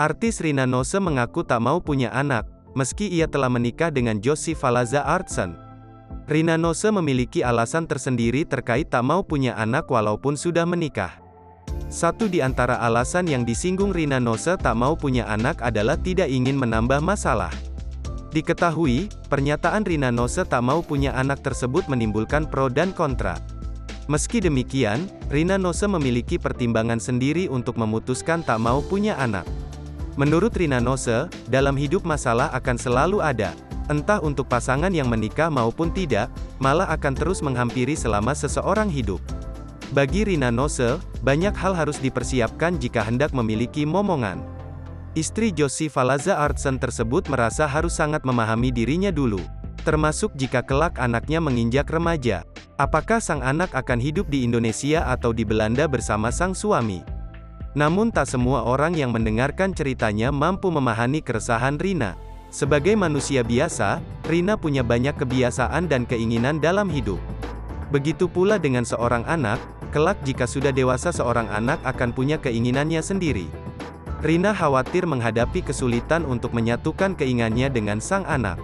Artis Rina Nose mengaku tak mau punya anak, meski ia telah menikah dengan Jussi Falaza Artsson. Rina Nose memiliki alasan tersendiri terkait tak mau punya anak walaupun sudah menikah. Satu di antara alasan yang disinggung Rina Nose tak mau punya anak adalah tidak ingin menambah masalah. Diketahui, pernyataan Rina Nose tak mau punya anak tersebut menimbulkan pro dan kontra. Meski demikian, Rina Nose memiliki pertimbangan sendiri untuk memutuskan tak mau punya anak. Menurut Rina Nose, dalam hidup masalah akan selalu ada. Entah untuk pasangan yang menikah maupun tidak, malah akan terus menghampiri selama seseorang hidup. Bagi Rina Nose, banyak hal harus dipersiapkan jika hendak memiliki momongan. Istri Jussi Falaza Artsson tersebut merasa harus sangat memahami dirinya dulu, termasuk jika kelak anaknya menginjak remaja. Apakah sang anak akan hidup di Indonesia atau di Belanda bersama sang suami? Namun tak semua orang yang mendengarkan ceritanya mampu memahami keresahan Rina. Sebagai manusia biasa, Rina punya banyak kebiasaan dan keinginan dalam hidup. Begitu pula dengan seorang anak, kelak jika sudah dewasa seorang anak akan punya keinginannya sendiri. Rina khawatir menghadapi kesulitan untuk menyatukan keinginannya dengan sang anak.